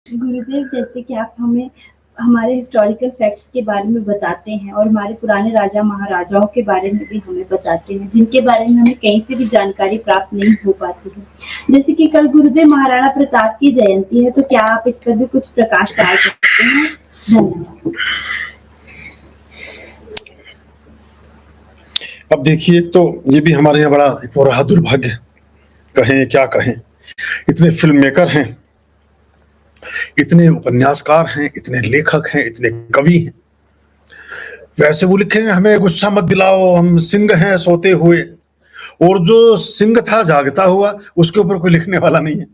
गुरुदेव, जैसे कि आप हमें हमारे हिस्टोरिकल फैक्ट्स के बारे में बताते हैं और हमारे पुराने राजा महाराजाओं के बारे में भी हमें बताते हैं, जिनके बारे में हमें कहीं से भी जानकारी प्राप्त नहीं हो पाती है। जैसे कि कल गुरुदेव महाराणा प्रताप की जयंती है, तो क्या आप इस पर भी कुछ प्रकाश डाल सकते हैं? धन्यवाद। अब देखिए, तो ये भी हमारे यहाँ बड़ा एक रहा दुर्भाग्य, कहें क्या कहें। इतने फिल्म मेकर हैं, इतने उपन्यासकार हैं, इतने लेखक हैं, इतने कवि हैं, वैसे वो लिखेंगे हमें गुस्सा मत दिलाओ, हम सिंह हैं सोते हुए, और जो सिंह था जागता हुआ उसके ऊपर कोई लिखने वाला नहीं है।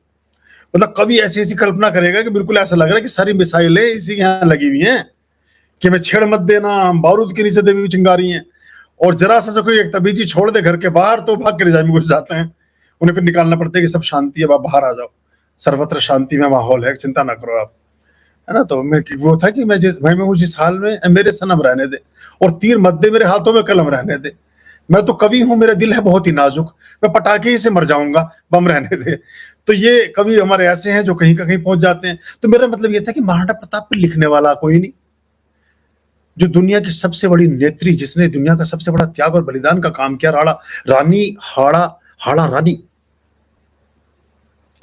मतलब कवि ऐसी ऐसी कल्पना करेगा कि बिल्कुल ऐसा लग रहा है कि सारी मिसाइलें इसी के यहाँ लगी हुई हैं कि हमें छेड़ मत देना, हम बारूद के नीचे दबी हुई चिंगारी हैं। और जरा सा कोई एक तबीजी छोड़ दे घर के बाहर तो भाग के रजाई में घुस जाते हैं। उन्हें फिर निकालना पड़ता है कि सब शांति है, आप बाहर आ जाओ, सर्वत्र शांति में माहौल है, चिंता ना करो आप, है ना। तो मैं वो था कि मैं हूँ जिस हाल में मेरे सनम रहने दे, और तीर मत दे मेरे हाथों में कलम रहने दे, मैं तो कवि हूँ, मेरा दिल है बहुत ही नाजुक, मैं पटाखे ही से मर जाऊंगा, बम रहने दे। तो ये कवि हमारे ऐसे हैं जो कहीं का कहीं पहुंच जाते हैं। तो मेरा मतलब ये था कि महाराणा प्रताप पे लिखने वाला कोई नहीं, जो दुनिया की सबसे बड़ी नेत्री, जिसने दुनिया का सबसे बड़ा त्याग और बलिदान का काम किया,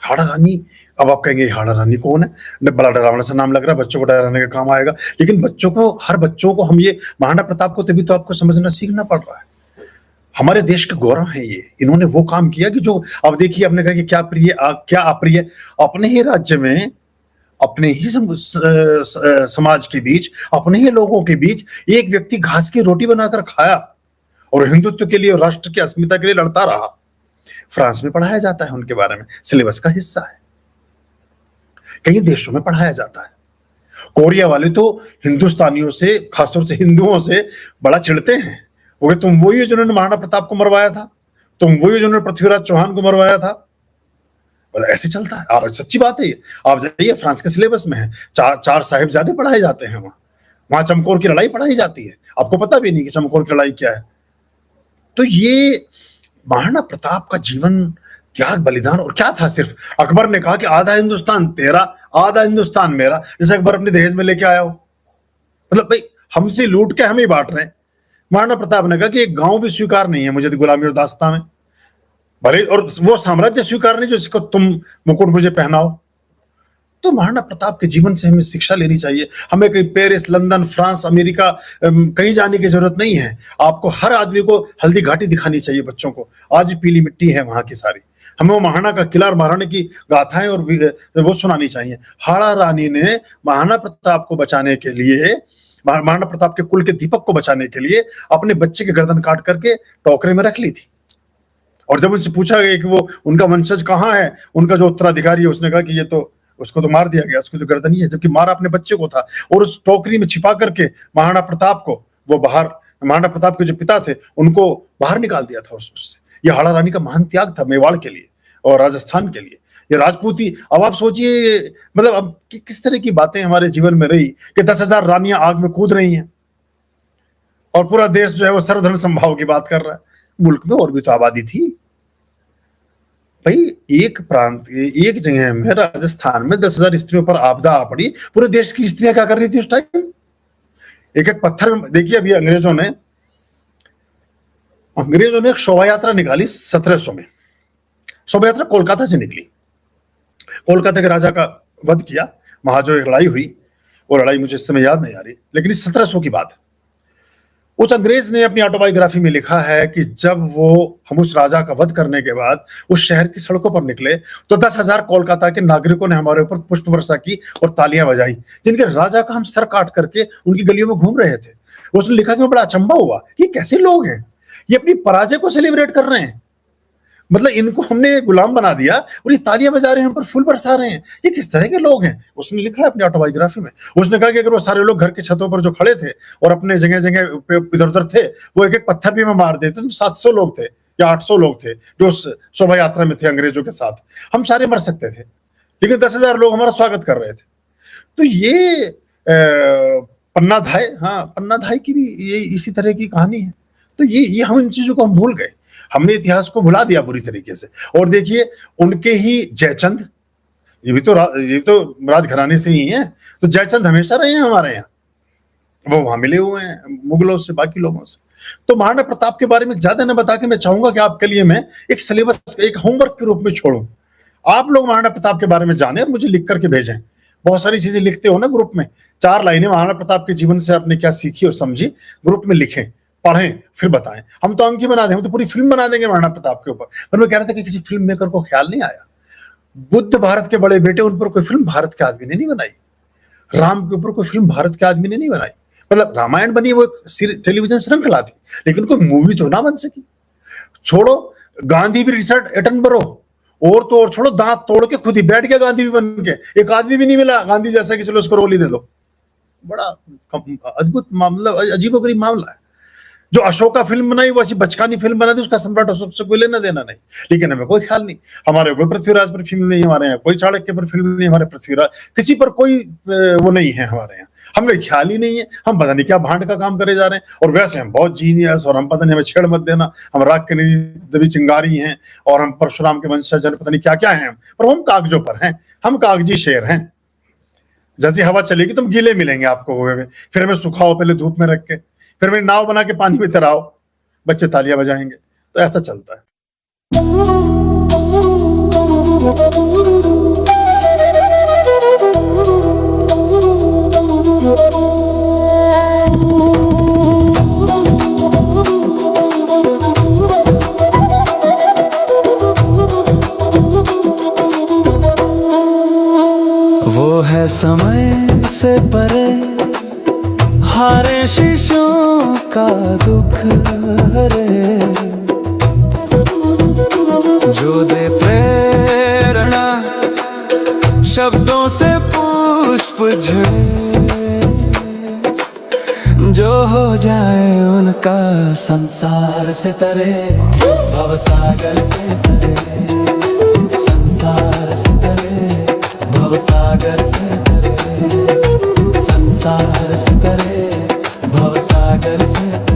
हाड़ा रानी। अब आप कहेंगे हाड़ा रानी कौन है? बड़ा डरावना सा नाम लग रहा है, बच्चों को डराने का काम आएगा। लेकिन हर बच्चों को हम ये महाराणा प्रताप को तभी तो आपको समझना सीखना पड़ रहा है। हमारे देश के गौरव है ये, इन्होंने वो काम किया कि जो, अब देखिए आपने कहा कि क्या प्रिय क्या अप्रिय, अपने ही राज्य में, अपने ही समाज के बीच, अपने ही लोगों के बीच एक व्यक्ति घास की रोटी बनाकर खाया और हिंदुत्व के लिए और राष्ट्र की अस्मिता के लिए लड़ता रहा। फ्रांस में पढ़ाया जाता है उनके बारे में, सिलेबस का हिस्सा है, कई देशों में पढ़ाया जाता है। कोरिया वाले तो हिंदुस्तानियों से, खासतौर से हिंदुओं से बड़ा चिढ़ते हैं, वो तुम वही हो जिन्होंने महाराणा प्रताप को मरवाया था, तुम वही हो जिन्होंने पृथ्वीराज चौहान को मरवाया था। ऐसे चलता है, और सच्ची बात है ये। आप जाइए, फ्रांस के सिलेबस में है, चार साहिबजादे पढ़ाए जाते हैं वहां चमकौर की लड़ाई पढ़ाई जाती है, आपको पता भी नहीं कि चमकौर की लड़ाई क्या है। तो ये महाराणा प्रताप का जीवन, त्याग, बलिदान, और क्या था, सिर्फ अकबर ने कहा कि आधा हिंदुस्तान तेरा, आधा हिंदुस्तान मेरा, जैसे अकबर अपने दहेज में लेके आया हो। मतलब भाई हमसे लूट के हम ही बांट रहे हैं। महाराणा प्रताप ने कहा कि एक गांव भी स्वीकार नहीं है मुझे गुलामी और दास्ता में, भले, और वो साम्राज्य स्वीकार नहीं जो जिसको तुम मुकुट मुझे पहनाओ। तो महाराणा प्रताप के जीवन से हमें शिक्षा लेनी चाहिए। हमें कहीं पेरिस, लंदन, फ्रांस, अमेरिका कहीं जाने की जरूरत नहीं है। आपको हर आदमी को हल्दी घाटी दिखानी चाहिए बच्चों को, आज पीली मिट्टी है वहां की सारी। हमें वो महाराणा का किला और महाराणी की गाथाएं और वो सुनानी चाहिए। हाड़ा रानी ने महाराणा प्रताप को बचाने के लिए, महाराणा प्रताप के कुल के दीपक को बचाने के लिए अपने बच्चे की गर्दन काट करके टोकरे में रख ली थी। और जब उनसे पूछा गया कि वो उनका वंशज कहाँ है, उनका जो उत्तराधिकारी है, उसने कहा कि ये तो, उसको तो मार दिया गया, उसकी तो गर्दन ही है, जबकि मारा अपने बच्चे को था। और उस टोकरी में छिपा करके महाराणा प्रताप को वो बाहर, महाराणा प्रताप के जो पिता थे उनको बाहर निकाल दिया था उससे। ये हाड़ा रानी का महान त्याग था मेवाड़ के लिए और राजस्थान के लिए। ये राजपूती, अब आप सोचिए, मतलब अब किस तरह की बातें हमारे जीवन में रही कि 10,000 रानियां आग में कूद रही हैं और पूरा देश जो है वो सर्वधर्म संभाव की बात कर रहा है। मुल्क में और भी तो आबादी थी भाई। एक प्रांत, एक जगह में, राजस्थान में 10,000 स्त्रियों पर आपदा आ पड़ी, पूरे देश की स्त्रियां क्या कर रही थी उस टाइम? एक एक पत्थर में, देखिए अभी अंग्रेजों ने एक शोभा यात्रा निकाली 1700 में। शोभा यात्रा कोलकाता से निकली, कोलकाता के राजा का वध किया, वहां जो एक लड़ाई हुई, वो लड़ाई मुझे इस समय याद नहीं आ रही, लेकिन इस 1700 की बात। उस अंग्रेज ने अपनी ऑटोबायोग्राफी में लिखा है कि जब हम उस राजा का वध करने के बाद उस शहर की सड़कों पर निकले तो 10,000 कोलकाता के नागरिकों ने हमारे ऊपर पुष्प वर्षा की और तालियां बजाई, जिनके राजा का हम सर काट करके उनकी गलियों में घूम रहे थे। उसने लिखा कि मैं बड़ा अचंभा हुआ, ये कैसे लोग हैं, ये अपनी पराजय को सेलिब्रेट कर रहे हैं, मतलब इनको हमने गुलाम बना दिया और ये तालियां बजा रहे हैं, पर फूल बरसा रहे हैं, ये किस तरह के लोग हैं। उसने लिखा है अपनी ऑटोबायोग्राफी में। उसने कहा कि अगर वो सारे लोग घर की छतों पर जो खड़े थे और अपने जगह जगह इधर उधर थे, वो एक एक पत्थर भी में मार देते तो 700 लोग थे या 800 लोग थे जो उस शोभा यात्रा में थे अंग्रेजों के साथ, हम सारे मर सकते थे, लेकिन 10,000 लोग हमारा स्वागत कर रहे थे। तो ये पन्ना धाय, हाँ पन्ना धाय की भी ये इसी तरह की कहानी है। तो ये हम इन चीजों को हम भूल गए, हमने इतिहास को भुला दिया बुरी तरीके से। और देखिए उनके ही जयचंद, ये तो राजघराने से ही हैं। तो जयचंद हमेशा रहे हैं हमारे यहाँ, वो वहां मिले हुए हैं मुगलों से, बाकी लोगों से। तो महाराणा प्रताप के बारे में ज्यादा न बता के मैं चाहूंगा कि आपके लिए मैं एक सिलेबस, एक होमवर्क के रूप में छोड़ूं। आप लोग महाराणा प्रताप के बारे में जाने और मुझे लिख करके भेजें। बहुत सारी चीजें लिखते हो ना ग्रुप में, 4 लाइनें महाराणा प्रताप के जीवन से आपने क्या सीखी और समझी, ग्रुप में लिखें, पढ़ें, फिर बताएं। हम तो अंक ही बना दें, हम तो पूरी फिल्म बना देंगे महाराणा प्रताप के ऊपर। पर मैं कह रहा था कि किसी फिल्म मेकर को ख्याल नहीं आया, बुद्ध भारत के बड़े बेटे, उन पर कोई फिल्म भारत के आदमी ने नहीं बनाई। राम के ऊपर कोई फिल्म भारत के आदमी ने नहीं बनाई। मतलब रामायण बनी वो टेलीविजन श्रृंखला थी, लेकिन कोई मूवी तो ना बन सकी। छोड़ो, गांधी भी रिचर्ड एटनबरो, और तो और छोड़ो, दांत तोड़ के खुद ही बैठ गया गांधी भी बन के। एक आदमी भी नहीं मिला गांधी जैसा कि चलो उसको रोल ही दे दो। बड़ा अद्भुत मामला, अजीबोगरीब मामला है। जो अशोका फिल्म बनाई वो ऐसी बचकानी फिल्म बना दी, उसका सम्राट अशोक से कोई लेना देना नहीं, लेकिन हमें कोई ख्याल नहीं। हमारे कोई पृथ्वीराज पर फिल्म नहीं, हमारे यहाँ कोई चाणक्य पर फिल्म नहीं, हमारे पृथ्वीराज किसी पर कोई वो नहीं है हमारे यहाँ, हमें ख्याल ही नहीं है। हम पता नहीं क्या भांड का काम करे जा रहे हैं, और वैसे हम बहुत जीनियस, और हम पता नहीं, हमें छेड़ मत देना, हम राग के दबी चिंगारी हैं, और हम परशुराम के वंशज, पता नहीं क्या क्या हैं हम, पर हम कागजों पर हैं, हम कागजी शेर हैं। जैसी हवा चलेगी तुम गीले मिलेंगे आपको हुए हुए, फिर हमें सुखाओ पहले धूप में रख के, फिर मेरी नाव बना के पानी में तैराओ, बच्चे तालियां बजाएंगे। तो ऐसा चलता है। वो है समय से परे, हारे शीशों का दुख हरे, जो दे प्रेरणा शब्दों से पुष्प झड़े, जो हो जाए उनका संसार से तरे, भवसागर से तरे, संसार से तरे, भवसागर से तरे, संसार से तरे, भवसागर से तरे।